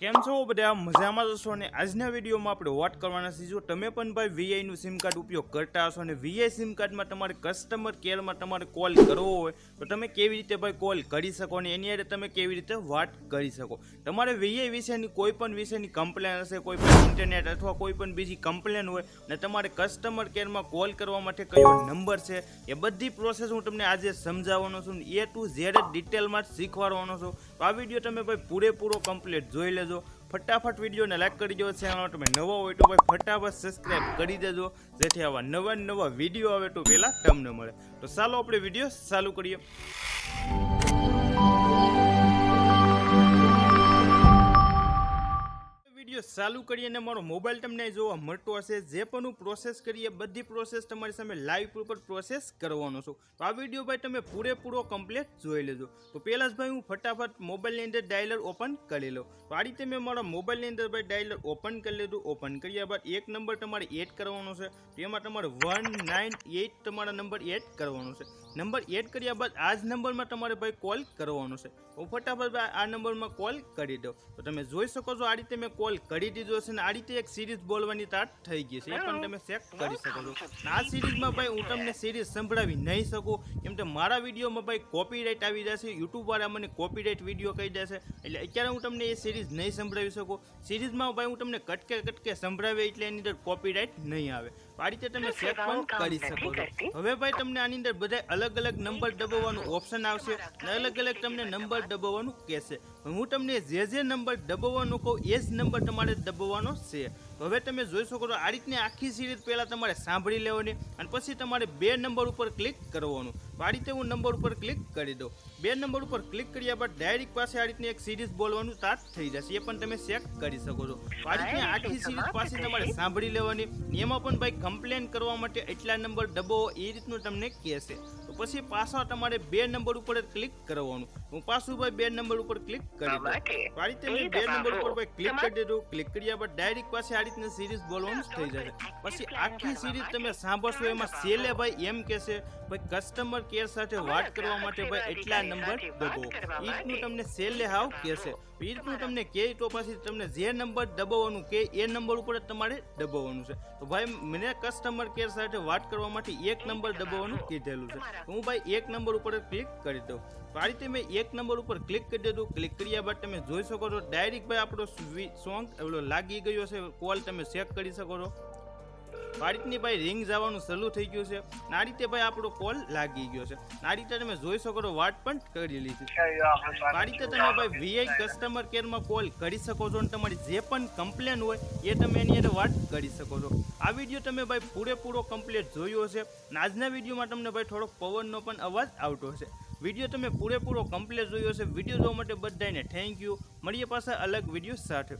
કેમ છો બધા મજામાં જશો અને આજના વિડીયોમાં આપણે વાત કરવાના છીએ જો તમે પણ ભાઈ વીઆઈનું સિમ કાર્ડ ઉપયોગ કરતા હશો અને વીઆઈ સિમ કાર્ડમાં તમારે કસ્ટમર કેરમાં તમારે કોલ કરવો હોય તો તમે કેવી રીતે ભાઈ કોલ કરી શકો અને એની હારે તમે કેવી રીતે વાત કરી શકો। તમારે વીઆઈ વિશેની કોઈ પણ વિશેની કમ્પ્લેન હશે, કોઈ પણ ઇન્ટરનેટ અથવા કોઈ પણ બીજી કમ્પ્લેન હોય અને તમારે કસ્ટમર કેરમાં કોલ કરવા માટે કયો નંબર છે એ બધી પ્રોસેસ હું તમને આજે સમજાવવાનો છું, એ ટુ ઝેડ ડિટેલમાં જ શીખવાડવાનો છું। તો આ વિડીયો તમે ભાઈ પૂરેપૂરો કમ્પ્લીટ જોઈ લેજો। ફટાફટ વિડીયોને લાઈક કરી દો, ચેનલ તમે નવા હોય તો ભાઈ ફટાફટ સબસ્ક્રાઇબ કરી દેજો જેથી આવા નવા વિડીયો આવે તો પહેલાં તમને મળે। તો ચાલો આપણે વિડીયો ચાલુ કરીએ। વિડીયો ચાલુ કરીએ અને મારો મોબાઈલ તમને જોવા મળતો હશે, જે પણ હું પ્રોસેસ કરીએ બધી પ્રોસેસ તમારી સામે લાઈવ ઉપર પ્રોસેસ કરવાનો છું। તો આ વિડીયો ભાઈ તમે પૂરેપૂરો કમ્પ્લીટ જોઈ લેજો। તો પહેલાં જ ભાઈ હું ફટાફટ મોબાઈલની અંદર ડાયલર ઓપન કરી લઉં। તો આ રીતે મેં મારા મોબાઈલની અંદર ભાઈ ડાયલર ઓપન કરી લીધું। ઓપન કર્યા બાદ એક નંબર તમારે એડ કરવાનો છે, તો એમાં તમારે 198 તમારા નંબર એડ કરવાનો છે। નંબર એડ કર્યા બાદ આ જ નંબરમાં તમારે ભાઈ કોલ કરવાનો છે। હું ફટાફટ આ નંબરમાં કોલ કરી દઉં। તો તમે જોઈ શકો છો આ રીતે મેં કોલ કરી દીધો છે અને આ રીતે એક સિરીઝ બોલવાની સ્ટાર્ટ થઈ ગઈ છે, એ પણ તમે ચેક કરી શકો છો। આ સિરીઝમાં ભાઈ હું તમને સિરીઝ સંભળાવી નહીં શકું કેમ કે મારા વિડીયોમાં ભાઈ કોપીરાઇટ આવી જશે, યુટ્યુબ વાળા મને કોપીરાઇટ વિડીયો કહી દેશે, એટલે અત્યારે હું તમને એ સિરીઝ નહીં સંભળાવી શકું। સિરીઝમાં ભાઈ હું તમને કટકે સંભળાવે એટલે એની અંદર કોપીરાઇટ નહીં આવે। આ રીતે તમે ચેક પણ કરી શકો છો। હવે ભાઈ તમને આની અંદર બધા અલગ અલગ નંબર દબાવવાનું ઓપ્શન આવશે અને અલગ અલગ તમને નંબર દબાવવાનું કહેશે। હું તમને જે નંબર દબાવવાનું કહું એ જ નંબર તમારે દબાવવાનો છે। તો હવે તમે જોઈ શકો છો આ રીતની આખી સિરીઝ પહેલાં તમારે સાંભળી લેવાની અને પછી તમારે 2 નંબર ઉપર ક્લિક કરવાનું। તો આ રીતે હું નંબર ઉપર ક્લિક કરી દઉં। 2 નંબર ઉપર ક્લિક કર્યા બાદ ડાયરેક્ટ પાસે આ રીતની એક સિરીઝ બોલવાનું સ્ટાર્ટ થઈ જશે, એ પણ તમે ચેક કરી શકો છો। તો આ રીતની આખી સિરીઝ પાછી તમારે સાંભળી લેવાની, એમાં પણ ભાઈ કમ્પ્લેન કરવા માટે એટલા નંબર દબાવો એ રીતનું તમને કહેશે। તો પછી પાછા તમારે 2 નંબર ઉપર ક્લિક કરવાનું। હું પાછું ભાઈ 2 નંબર ઉપર ક્લિક કરી દઉં। તો આ રીતે મેં 2 નંબર ઉપર ભાઈ ક્લિક કરી દીધું। ક્લિક કર્યા બાદ ડાયરેક્ટ પાસે આ રીતની સિરીઝ બોલવાનું થઈ જશે। પછી આખી સિરીઝ તમે સાંભળશો એમાં છેલ્લે ભાઈ એમ કહેશે ભાઈ કસ્ટમર કેર સાથે વાત કરવા માટે ભાઈ એટલા નંબર દબાવો, એ રીતનું તમને છેલ્લે હાવ કહેશે। એ રીતનું તમને કહે તો પછી તમને જે નંબર દબાવવાનું કે એ નંબર ઉપર જ તમારે દબાવવાનું છે। તો ભાઈ મને કસ્ટમર કેર સાથે વાત કરવા માટે એક નંબર દબાવવાનું કીધેલું છે, તો હું ભાઈ એક નંબર ઉપર ક્લિક કરી દઉં। તો આ રીતે મેં એક નંબર ઉપર ક્લિક કરી દીધું। ક્લિક કર્યા બાદ તમે જોઈ શકો છો ડાયરેક્ટ ભાઈ આપણો સોંગ લાગી ગયો છે, કોલ તમે ચેક કરી શકો છો। આ રીતની ભાઈ રિંગ જવાનું શરૂ થઈ ગયું છે, આ રીતે ભાઈ આપણો કોલ લાગી ગયો છે। આ રીતે તમે જોઈ શકો છો વાત પણ કરી લીધી। આ રીતે તમે ભાઈ વીઆઈ કસ્ટમર કેરમાં કોલ કરી શકો છો અને તમારી જે પણ કમ્પ્લેન હોય એ તમે એની અંદર વાત કરી શકો છો। આ વિડીયો તમે ભાઈ પૂરેપૂરો કમ્પ્લીટ જોયો હશે અને આજના વિડીયોમાં તમને ભાઈ થોડોક પવનનો પણ અવાજ આવતો હશે। વિડીયો તમે પૂરેપૂરો કમ્પ્લીટ જોયો હશે। વિડીયો જોવા માટે બધાને થેન્ક યુ। મળીએ પાછા અલગ વિડીયો સાથે।